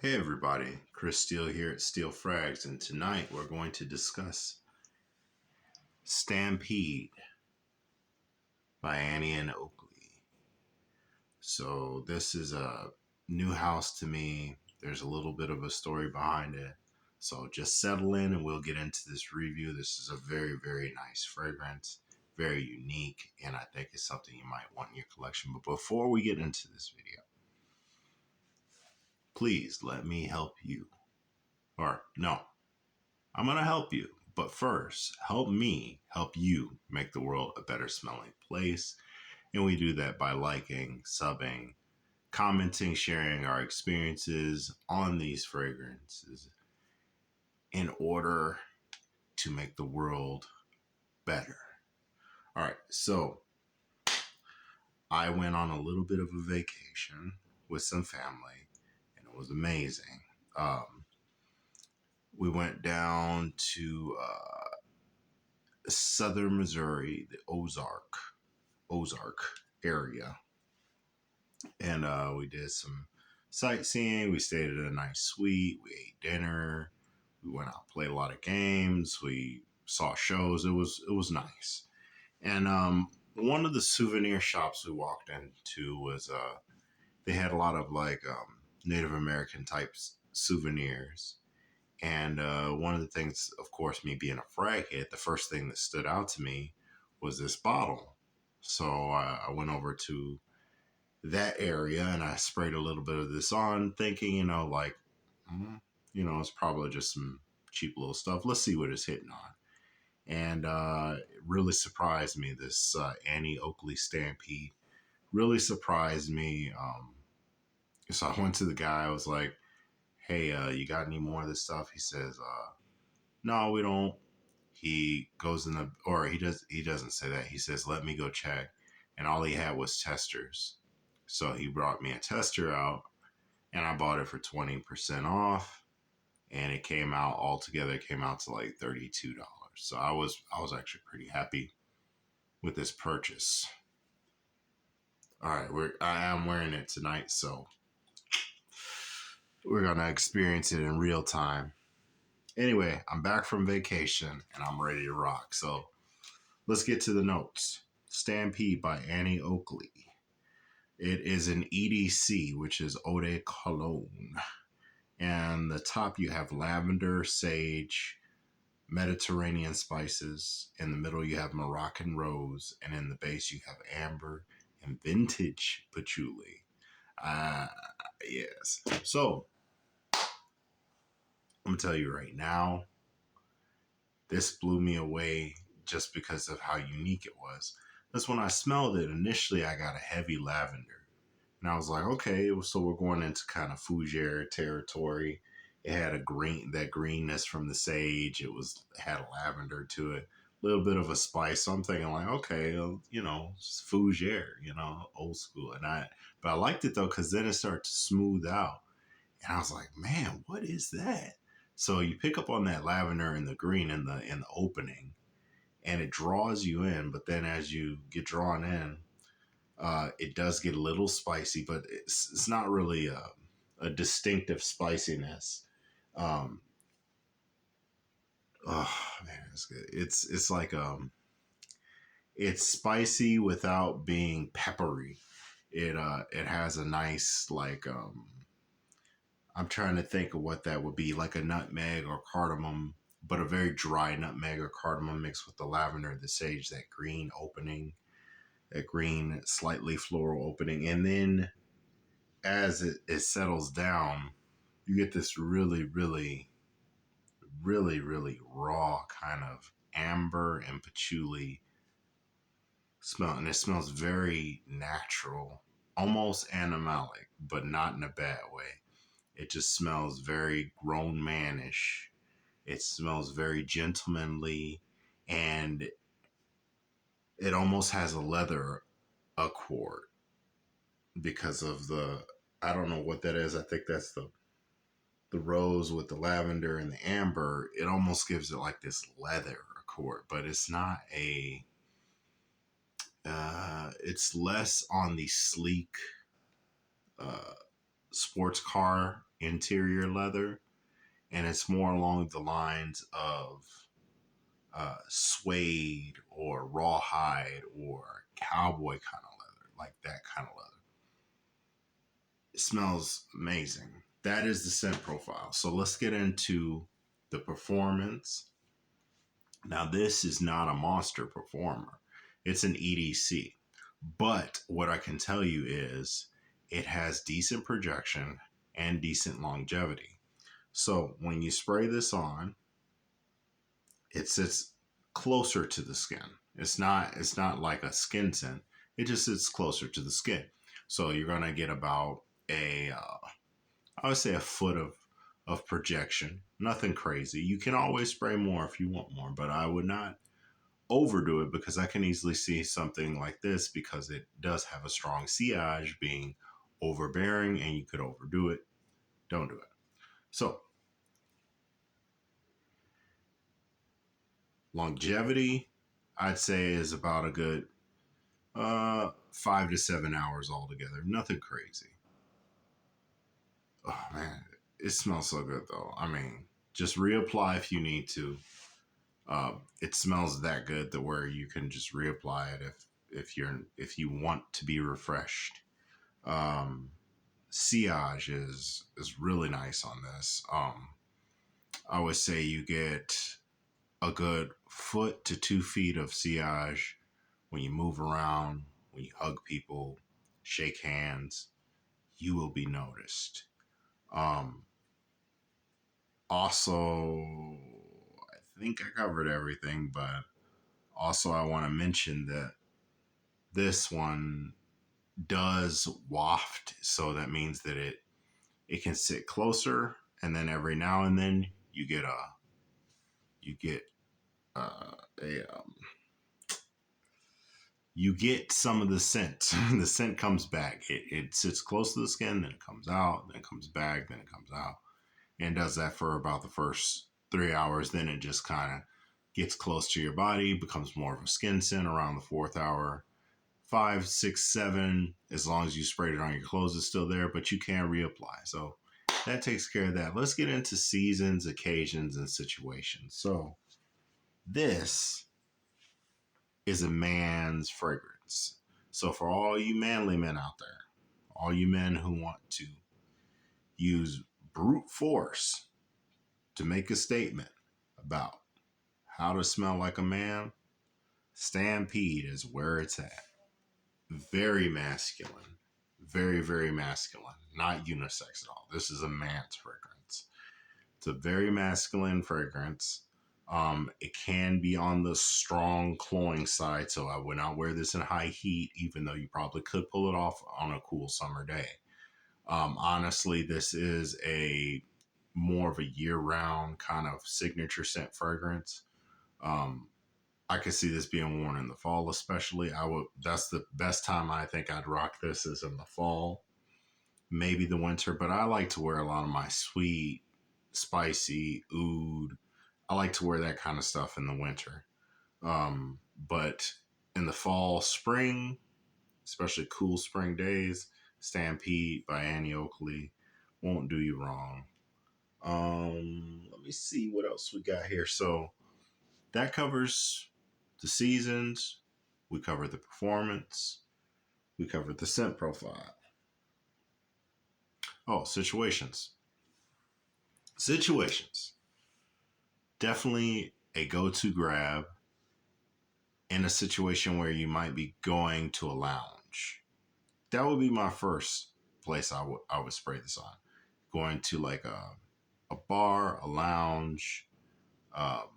Hey everybody, Chris Steele here at Steel Frags, and tonight we're going to discuss Stampede by Annie and Oakley. So this is a new house to me. There's a little bit of a story behind it. So just settle in and we'll get into this review. This is a very, very nice fragrance, very unique, and I think it's something you might want in your collection. But before we get into this video, please let me help you. Or no, I'm going to help you. But first, help me help you make the world a better smelling place. And we do that by liking, subbing, commenting, sharing our experiences on these fragrances in order to make the world better. All right, so I went on a little bit of a vacation with some family, and it was amazing. We went down to southern Missouri, the Ozark area, and we did some sightseeing. We stayed at a nice suite. We ate dinner. We went out, played a lot of games. We saw shows. It was nice. And one of the souvenir shops we walked into was they had a lot of like Native American type souvenirs. And one of the things, of course, me being a frag head, the first thing that stood out to me was this bottle. So I went over to that area and I sprayed a little bit of this on, thinking, like, it's probably just some cheap little stuff. Let's see what it's hitting on. And it really surprised me. This Annie Oakley Stampede really surprised me. So I went to the guy. I was like, "Hey, you got any more of this stuff?" He says, "No, we don't." He goes in the, or he doesn't say that. He says, "Let me go check." And all he had was testers. So he brought me a tester out and I bought it for 20% off. And it came out altogether, it came out to like $32. So I was actually pretty happy with this purchase. All right, I am wearing it tonight, so we're gonna experience it in real time. Anyway, I'm back from vacation and I'm ready to rock. So let's get to the notes. Stampede by Annie Oakley. It is an EDC, which is Eau de Cologne. And the top you have lavender, sage, Mediterranean spices. In the middle you have Moroccan rose. And in the base you have amber and vintage patchouli. Yes. So I'm going to tell you right now, this blew me away just because of how unique it was. That's when I smelled it. Initially, I got a heavy lavender. And I was like, okay, so we're going into kind of fougere territory. It had that greenness from the sage. It had a lavender to it, a little bit of a spice. So I'm thinking like, okay, it's fougere, old school. But I liked it though, because then it started to smooth out. And I was like, man, what is that? So you pick up on that lavender and the green in the opening, and it draws you in. But then as you get drawn in, it does get a little spicy, but it's not really a distinctive spiciness. Um, oh man, it's good. It's like it's spicy without being peppery. It has a nice like I'm trying to think of what that would be, like a nutmeg or cardamom, but a very dry nutmeg or cardamom mixed with the lavender, the sage, that green opening, that green slightly floral opening, and then as it settles down, you get this really, really, really, really raw kind of amber and patchouli smell. And it smells very natural, almost animalic, but not in a bad way. It just smells very grown manish. It smells very gentlemanly, and it almost has a leather accord because of I don't know what that is. I think that's the rose with the lavender and the amber. It almost gives it like this leather accord, but it's not it's less on the sleek uh, sports car interior leather, and it's more along the lines of suede or rawhide or cowboy kind of leather, like that kind of leather. It smells amazing. That is the scent profile. So let's get into the performance. Now, this is not a monster performer. It's an EDC. But what I can tell you is it has decent projection and decent longevity. So when you spray this on, it sits closer to the skin. It's not like a skin scent. It just sits closer to the skin. So you're gonna get about I would say a foot of projection. Nothing crazy. You can always spray more if you want more, but I would not overdo it because I can easily see something like this because it does have a strong sillage being overbearing and you could overdo it. Don't do it. So longevity, I'd say is about a good 5 to 7 hours altogether. Nothing crazy. Oh man, it smells so good though. I mean, just reapply if you need to. It smells that good that where you can just reapply it if you want to be refreshed. Um, Sillage is really nice on this. I would say you get a good foot to 2 feet of sillage when you move around, when you hug people, shake hands. You will be noticed. Um, Also, I think I covered everything, but also I want to mention that this one does waft, so that means that it can sit closer, and then every now and then you get a you get some of the scent. The scent comes back. It sits close to the skin, then it comes out, then it comes back, then it comes out, and does that for about the first 3 hours. Then it just kind of gets close to your body, becomes more of a skin scent around the fourth hour. 5, 6, 7, as long as you sprayed it on your clothes, is still there, but you can reapply. So that takes care of that. Let's get into seasons, occasions, and situations. So this is a man's fragrance. So for all you manly men out there, all you men who want to use brute force to make a statement about how to smell like a man, Stampede is where it's at. Very masculine. Very, very masculine. Not unisex at all. This is a man's fragrance. It's a very masculine fragrance. It can be on the strong cloying side, so I would not wear this in high heat, even though you probably could pull it off on a cool summer day. Honestly, this is a more of a year-round kind of signature scent fragrance. I could see this being worn in the fall, especially. That's the best time I think I'd rock this is in the fall, maybe the winter, but I like to wear a lot of my sweet, spicy, oud. I like to wear that kind of stuff in the winter. But in the fall, spring, especially cool spring days, Stampede by OAKLEY won't do you wrong. Let me see what else we got here. So that covers the seasons. We covered the performance. We covered the scent profile. Oh, situations. Situations. Definitely a go-to grab in a situation where you might be going to a lounge. That would be my first place I would spray this on. Going to like a bar, a lounge, um,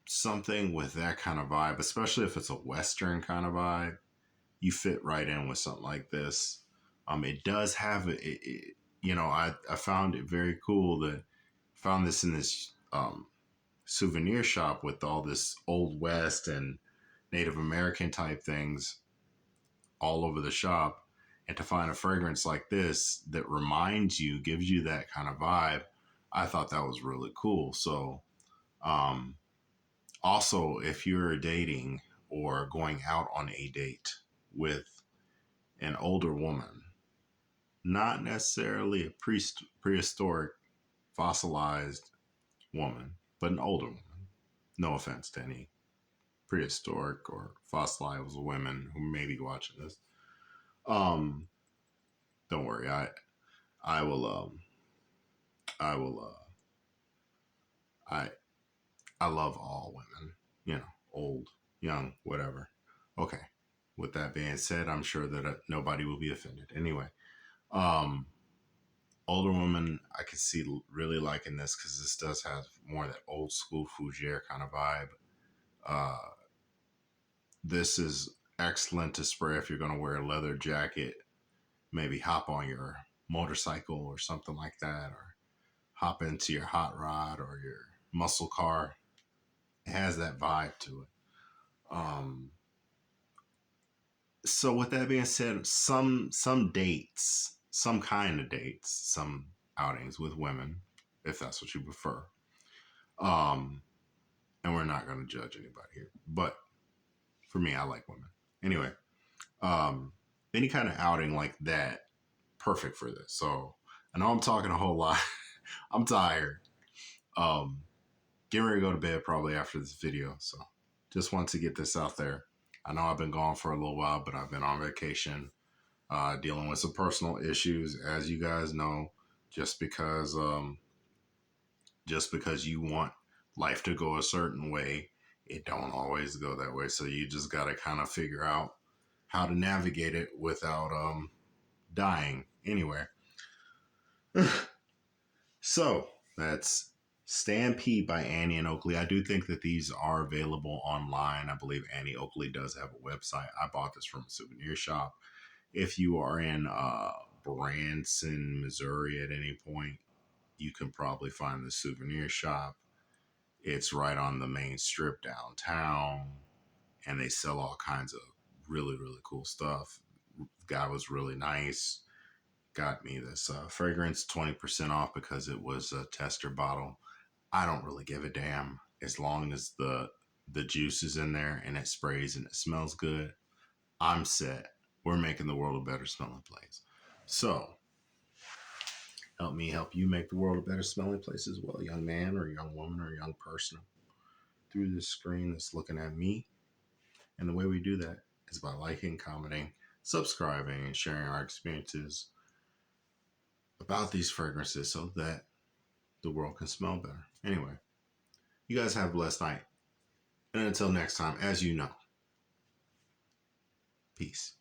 something with that kind of vibe, especially if it's a Western kind of vibe. You fit right in with something like this. It does have I found it very cool that found this in this souvenir shop with all this old West and Native American type things all over the shop, and to find a fragrance like this that reminds you, gives you that kind of vibe, I thought that was really cool. So um, also, if you're dating or going out on a date with an older woman, not necessarily a prehistoric fossilized woman, but an older woman. No offense to any prehistoric or fossilized women who may be watching this. Um, don't worry, I will I will I I love all women, you know, old, young, whatever. Okay. With that being said, I'm sure that nobody will be offended. Anyway, um, older women, I could see really liking this because this does have more of that old school fougere kind of vibe. Uh, this is excellent to spray if you're going to wear a leather jacket, maybe hop on your motorcycle or something like that, or hop into your hot rod or your muscle car. It has that vibe to it. So with that being said, some dates, some kind of dates, some outings with women, if that's what you prefer. Um, and we're not going to judge anybody here, but for me, I like women. Anyway, um, any kind of outing like that, perfect for this. So I know I'm talking a whole lot. I'm tired. Um, Getting ready to go to bed probably after this video. So just want to get this out there. I know I've been gone for a little while, but I've been on vacation, dealing with some personal issues, as you guys know. Just because, just because you want life to go a certain way, it don't always go that way. So you just got to kind of figure out how to navigate it without dying. Anyway, so that's Stampede by Annie and Oakley. I do think that these are available online. I believe Annie Oakley does have a website. I bought this from a souvenir shop. If you are in Branson, Missouri at any point, you can probably find the souvenir shop. It's right on the main strip downtown, and they sell all kinds of really, really cool stuff. Guy was really nice. Got me this fragrance 20% off because it was a tester bottle. I don't really give a damn as long as the juice is in there and it sprays and it smells good. I'm set. We're making the world a better smelling place. So help me help you make the world a better smelling place as well, young man or young woman or young person through this screen that's looking at me. And the way we do that is by liking, commenting, subscribing, and sharing our experiences about these fragrances so that the world can smell better. Anyway, you guys have a blessed night. And until next time, as you know, peace.